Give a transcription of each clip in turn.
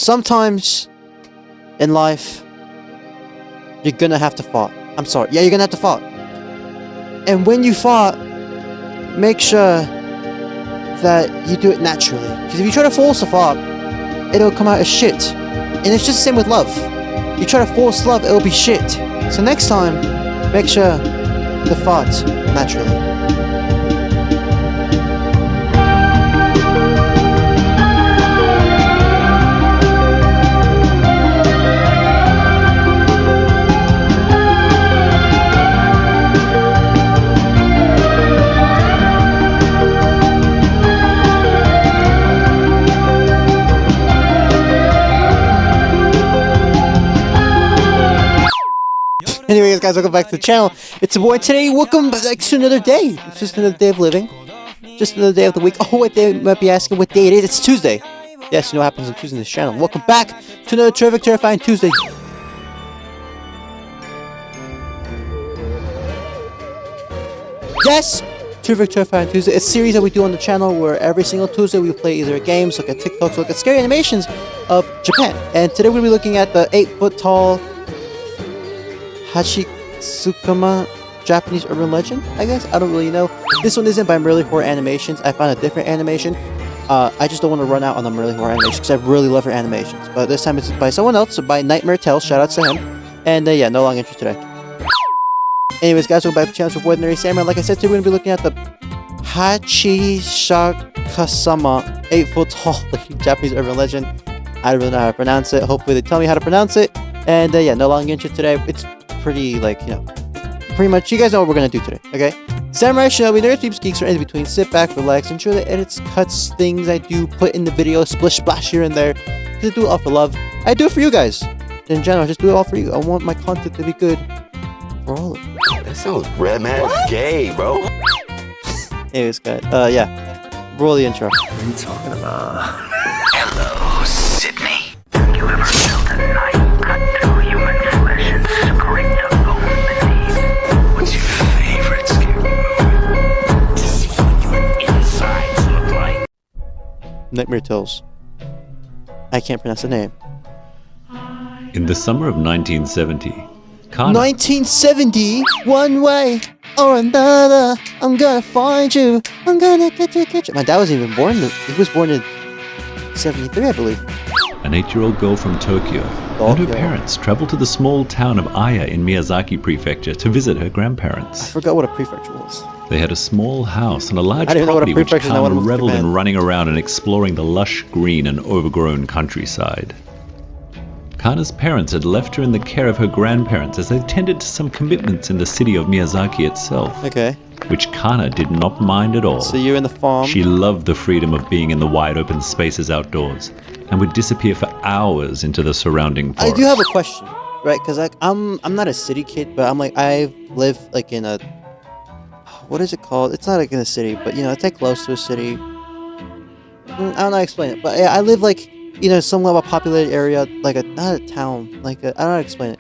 sometimes in life, you're gonna have to fart. I'm sorry. Yeah, you're gonna have to fart. And when you fart, make sure that you do it naturally. Because if you try to force a fart, it'll come out as shit. And it's just the same with love. You try to force love, it'll be shit. So next time, make sure to fart naturally. Anyways, guys, welcome back to the channel. It's a boy today. Welcome back to another day. It's just another day of living. Just another day of the week. Oh, what day? You might be asking what day it is. It's Tuesday. Yes, you know what happens on Tuesday in this channel. Welcome back to another terrific, terrifying Tuesday. Yes! Terrific, terrifying Tuesday. It's a series that we do on the channel where every single Tuesday we play either games, look at TikToks, look at scary animations of Japan. And today we'll be looking at the 8-foot tall Hachitsukama Japanese urban legend, I guess? I don't really know. This one isn't by Merely Horror Animations. I found a different animation. I just don't want to run out on the Merely Horror Animations because I really love her animations. But this time it's by someone else, so by Nightmare Tales. Shout out to him. And yeah, no long intro today. Anyways, guys, welcome back to the channel for Ordinary Samurai. Like I said, today we're going to be looking at the Hachishakasama 8-foot tall Japanese urban legend. I don't really know how to pronounce it. Hopefully they tell me how to pronounce it. And yeah, no long intro today. It's pretty, like, you know, pretty much, you guys know what we're gonna do today, okay? Samurai Shinobi, nerds, peeps, geeks, or in between. Sit back, relax, ensure the edits, cuts, things I do, put in the video, splish, splash here and there. Because I do it all for love. I do it for you guys. In general, I just do it all for you. I want my content to be good for all of you. That sounds red man gay, bro. Anyways, guys, yeah. Roll the intro. What are you talking about? Hello, Sydney. You ever felt a knife cut through human flesh and scrape the bone beneath? What's your favorite scary movie? To see what your insides look like. Nightmare Tales. I can't pronounce the name. In the summer of 1970, Kana, 1970, one way or another, I'm gonna find you. I'm gonna get you. My dad wasn't even born. He was born in 73, I believe. an 8-year-old girl from Tokyo, and her parents traveled to the small town of Aya in Miyazaki Prefecture to visit her I grandparents. forgot what a prefecture was. They had a small house and a large I didn't know what a property which prefecture is, and I wanna Kana move to reveled in Japan. running around and exploring the lush green and overgrown countryside. Kana's parents had left her in the care of her grandparents as they tended to some commitments in the city of Miyazaki itself, Okay. which Kana did not mind at all. So you're in the farm. She loved the freedom of being in the wide open spaces outdoors and would disappear for hours into the surrounding I forest. do have a question, right? Because like I'm not a city kid, but I'm like I live like in a, what is it called? It's not like in a city, but you know it's like close to a city. I don't know how to explain it, but yeah, I live like somewhat of a populated area, like not a town, like I don't know how to explain it.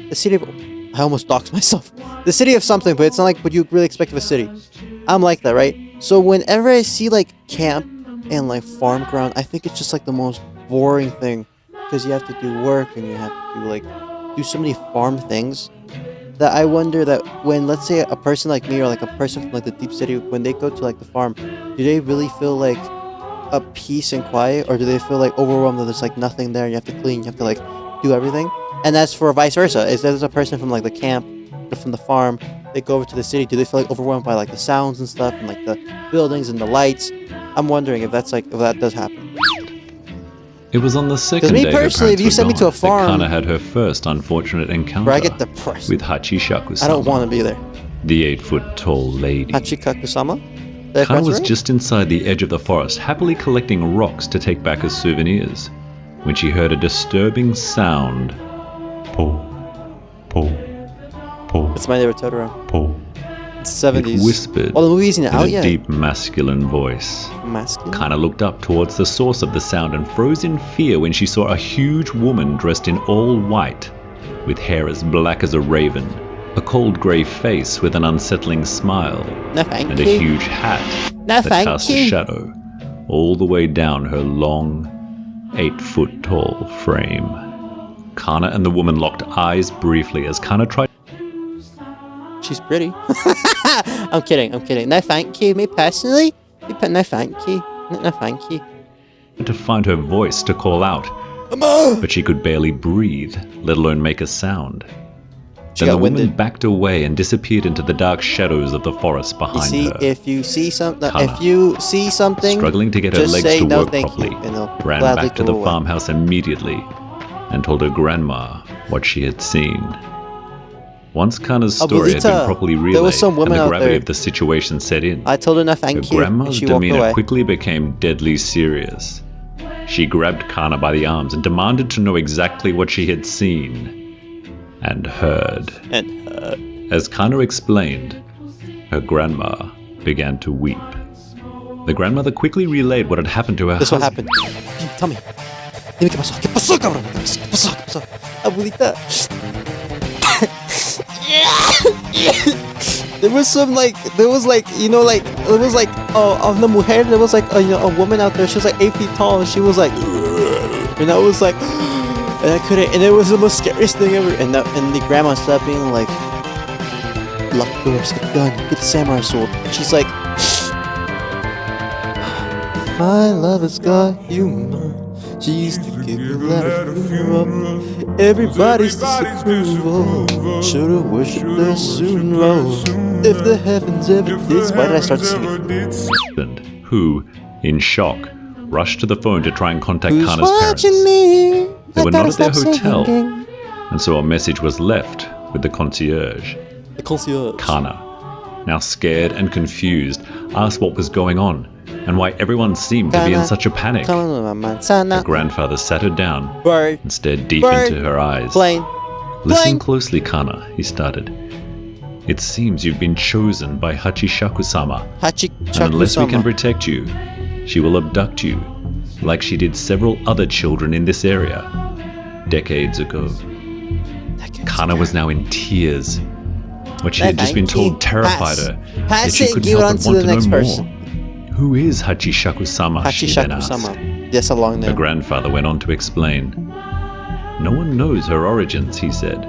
The city of, I almost doxed myself. The city of something, but it's not like what you really expect of a city. I'm like that, right? So whenever I see like camp and like farm ground, I think it's just like the most boring thing because you have to do work and you have to do so many farm things that I wonder that when, let's say, a person like me or like a person from like the deep city, when they go to like the farm, do they really feel like a peace and quiet, or do they feel like overwhelmed that there's like nothing there and you have to clean, you have to like do everything? And that's for vice versa. Is there's a person from like the camp or from the farm, they go over to the city, do they feel like overwhelmed by like the sounds and stuff and like the buildings and the lights? I'm wondering if that's like, if that does happen. It was on the second me day her personally, if parents you were send me to a gone that farm Kana had her first unfortunate encounter Where I get depressed. with Hachishaku-sama, I don't want to be there. the 8-foot-tall lady. Hachikaku-sama? Did I Kana pronounce it was right? just inside the edge of the forest, happily collecting rocks to take back as souvenirs, when she heard a disturbing sound. Po, po, po, It's my neighbor Totoro. po. It's It 70s. whispered Oh, the movie isn't in out a yet. deep masculine voice. Masculine? Kana looked up towards the source of the sound and froze in fear when she saw a huge woman dressed in all white, with hair as black as a raven, a cold grey face with an unsettling smile, No thank and you. a huge hat No that thank cast a you. shadow all the way down her long, 8-foot-tall frame. Kana and the woman locked eyes briefly as Kana tried She's pretty. I'm kidding. No, thank you. Me personally? No, thank you. No, thank you. to find her voice to call out, but she could barely breathe, let alone make a sound. She Then the got woman winded. backed away and disappeared into the dark shadows of the forest You behind see, her. if you see something, Kana, struggling to get her just legs say to no, work thank properly, you, and they'll ran gladly back to go the away. farmhouse immediately and told her grandma what she had seen. Once Kana's story had been Abuelita, properly there relayed was some and women the out gravity there. of the situation set in, I told her no her thank you, and grandma's she walked demeanor away. quickly became deadly serious. She grabbed Kana by the arms and demanded to know exactly what she had seen and heard. As Kana explained, her grandma began to weep. The grandmother quickly relayed what had happened to her This is what husband. happened. Tell me. Dime qué pasó. ¿Qué pasó, cabrón? ¿Qué pasó? ¿Qué pasó? Abuelita. There was some una mujer, there was like a woman out there. She was like 8 feet tall, and she was like, and I was like, and I couldn't, and it was the most scariest thing ever. And the grandma started being like, lock the doors, get the gun, get the samurai sword. She's like, my love has got humor. She used to giggle at a funeral. Everybody's disapproval. Should've worshipped her sooner. If the heavens ever did. Why did I start singing? Husband, who, in shock, rushed to the phone to try and contact Who's Kana's parents. watching me? They I were not gotta at their stop hotel, singing. and so a message was left with the concierge. The concierge. Kana, now scared and confused, asked what was going on and why everyone seemed to be in Kana, such a panic. Come on, Her manzana. grandfather sat her down Bird. and stared deep Bird. into her eyes. Plane. Listen Plane. closely, Kana, he started. It seems you've been chosen by Hachishaku-sama, and unless we can Hachichaku-sama. protect you, she will abduct you, like she did several other children in this area, decades ago. Kana was now in tears. What she had just been told terrified her, yet Pass she it and couldn't give it help on but to want the to know next more. person. Who is Hachishaku-sama, she then asked. Hachichaku-sama. Yes, a long Her name. grandfather went on to explain. No one knows her origins, he said.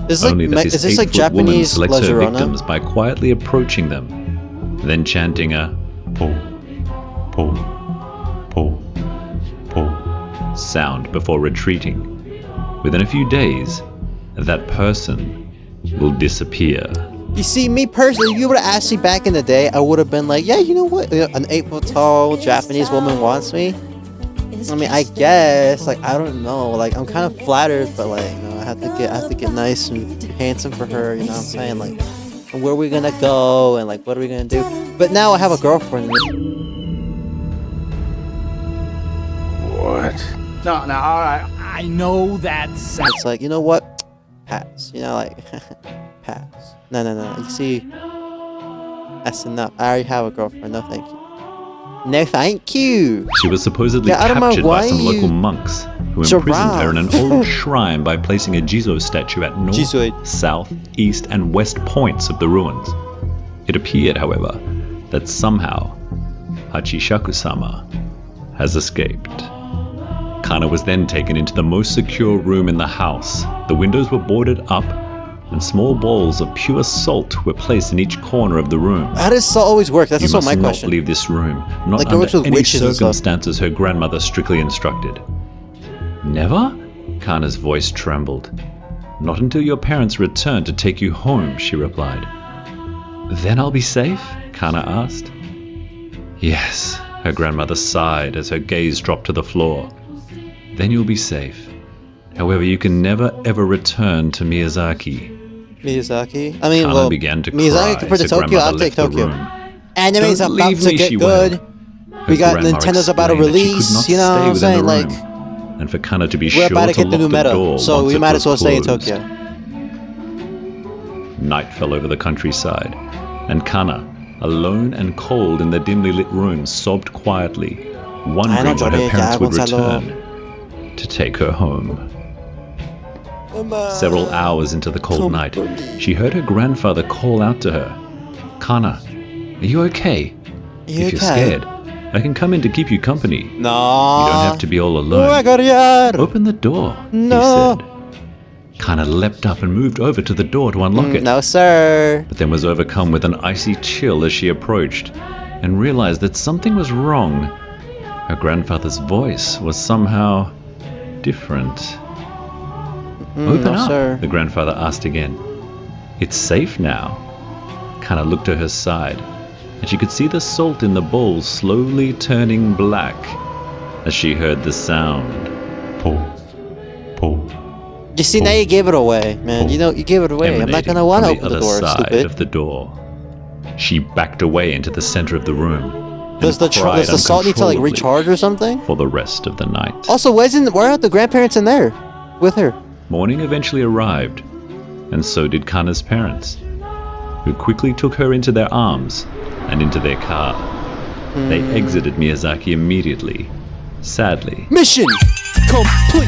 Is Only that this this like 8-foot woman Japanese La selects her Llorona? victims by quietly approaching them, then chanting a po, po, po, po sound before retreating. Within a few days, that person will disappear. You see, me personally, if you would have asked me back in the day, I would have been like, yeah, you know what? An 8-foot tall Japanese woman wants me. I mean, I guess, like, I don't know, like, I'm kind of flattered, but like, you know, I have to get nice and handsome for her. You know what I'm saying? Like, and where are we gonna go? And like, what are we gonna do? But now I have a girlfriend. What? No, all right. I know that's. It's like, you know what? Pass. You know, like, pass. No. You see, that's enough. I already have a girlfriend. No, thank you. No, thank you. She was supposedly Get out of my captured by some way, local you monks who imprisoned her in an giraffe. old shrine by placing a Jizo statue at north, Jizoid. south, east, and west points of the ruins. It appeared, however, that somehow Hachishaku-sama has escaped. Kana was then taken into the most secure room in the house. The windows were boarded up, and small balls of pure salt were placed in each corner of the room. How does salt always work? That's You also must my not question. leave this room, not Like, it works under with any witches and stuff. circumstances, her grandmother strictly instructed. Never? Kana's voice trembled. Not until your parents return to take you home, she replied. Then I'll be safe? Kana asked. Yes, her grandmother sighed as her gaze dropped to the floor. Then you'll be safe. However, you can never ever return to Miyazaki. Miyazaki? I mean, Kana well, began to Miyazaki cry compared to as her Tokyo, I'll grandmother take left the Tokyo. room. Anime's Don't about leave to me, get she good. wailed. We Her got grandma Nintendo's about to explained that she release, could not you know what stay I'm within saying? the Like, room, and for Kana to be we're sure about to to get the lock new the door meta, so once we it might was as well stay in closed. Tokyo. Night fell over the countryside, and Kana, alone and cold in the dimly lit room, sobbed quietly, wondering when her lloré, parents ya, would Gonzalo. return to take her home. Several hours into the cold night, she heard her grandfather call out to her, Kana, are you okay? You If you're okay? scared, I can come in to keep you company. No. You don't have to be all Oh alone. my god, yeah. Open the door, No. he said. Kana leapt up and moved over to the door to unlock it. No, sir. But then was overcome with an icy chill as she approached and realized that something was wrong. Her grandfather's voice was somehow different. Open no, up, sir. the grandfather asked again. It's safe now. Kana looked to her side, and she could see the salt in the bowl slowly turning black as she heard the sound. Pull, pull. You see, now you gave it away, man. You know, you gave it away. I'm not emanating gonna want to from open the other door, side stupid. of the door. She backed away into the center of the room. Does and the cried salt need to like uncontrollably recharge or something? for the rest of the night? Also, where are the grandparents in there with her? Morning eventually arrived, and so did Kana's parents, who quickly took her into their arms and into their car. They exited Miyazaki immediately, sadly. Mission complete.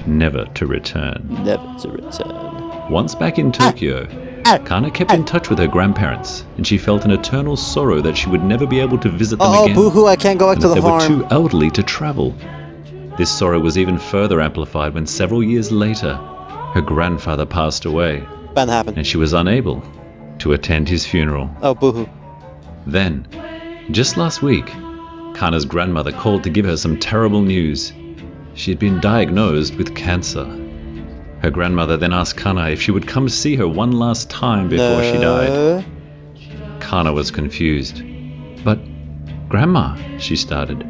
Never to return. Never to return. Once back in Tokyo, Kana kept in touch with her grandparents, and she felt an eternal sorrow that she would never be able to visit them Oh, again. boo-hoo! I can't go back and to that the they were farm. too elderly to travel. This sorrow was even further amplified when several years later, her grandfather passed away, Bad happened. and she was unable to attend his funeral. Oh, boo-hoo. Then, just last week, Kana's grandmother called to give her some terrible news. She had been diagnosed with cancer. Her grandmother then asked Kana if she would come see her one last time before she died. No. Kana was confused. But, Grandma, she started,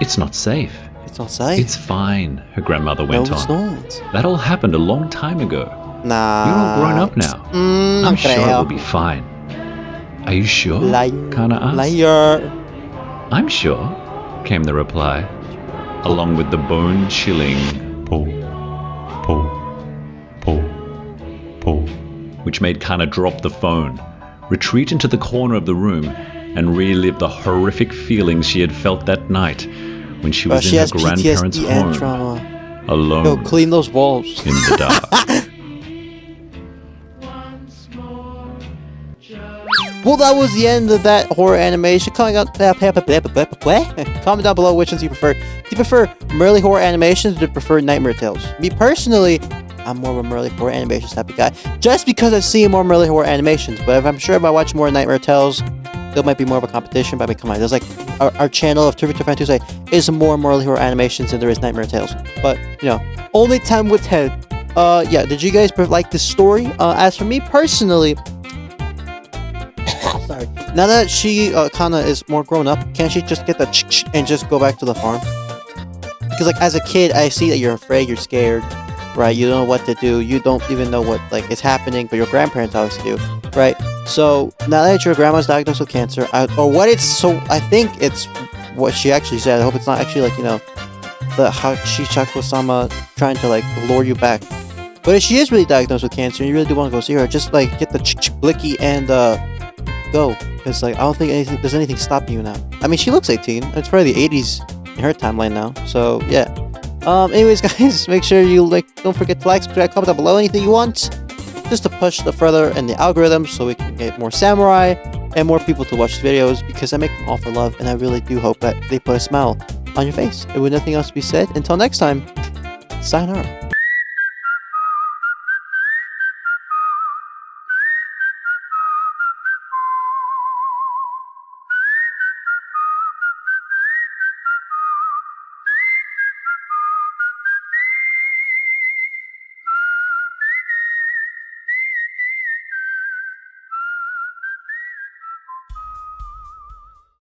it's not safe. It's not safe. It's fine, her grandmother no, went it's on. not. That all happened a long time ago. Nah. You're all grown up now. No I'm sure it creo. will be fine. Are you sure? Liar. Kana asked. Liar. I'm sure, came the reply, along with the bone-chilling pull, pull, pull, pull, which made Kana drop the phone, retreat into the corner of the room, and relive the horrific feelings she had felt that night when she Bro, was she in her has grandparents' PTSD and home, trauma. alone Yo, clean those walls. in the dark. Well, that was the end of that horror animation. Comment down below which ones you prefer. Do you prefer Merly horror animations or do you prefer Nightmare Tales? Me personally, I'm more of a Merly horror animations type of guy. Just because I've seen more Merly horror animations. But if I'm sure if I watch more Nightmare Tales, there might be more of a competition. But I mean, come on, there's like our channel of Terrific Fan Tuesday is more Merly horror animations than there is Nightmare Tales. But you know, only time will tell. Yeah. Did you guys like this story? As for me personally. Sorry. Now that she Kana is more grown up, can't she just get the and just go back to the farm? Because like as a kid, I see that you're afraid, you're scared, right? You don't know what to do. You don't even know what like is happening, but your grandparents obviously do, right? So now that your grandma's diagnosed with cancer, I think it's what she actually said. I hope it's not actually like the Hachichako-sama trying to like lure you back. But if she is really diagnosed with cancer and you really do want to go see her, just like get the blicky and go, because like I don't think there's anything stopping you now. I mean, she looks 18. It's probably the 80s in her timeline now. So yeah. Anyways, guys, make sure you don't forget to like, subscribe, comment down below anything you want, just to push the further in the algorithm, so we can get more samurai and more people to watch these videos, because I make them all for love, and I really do hope that they put a smile on your face. And with nothing else to be said, until next time, sayonara.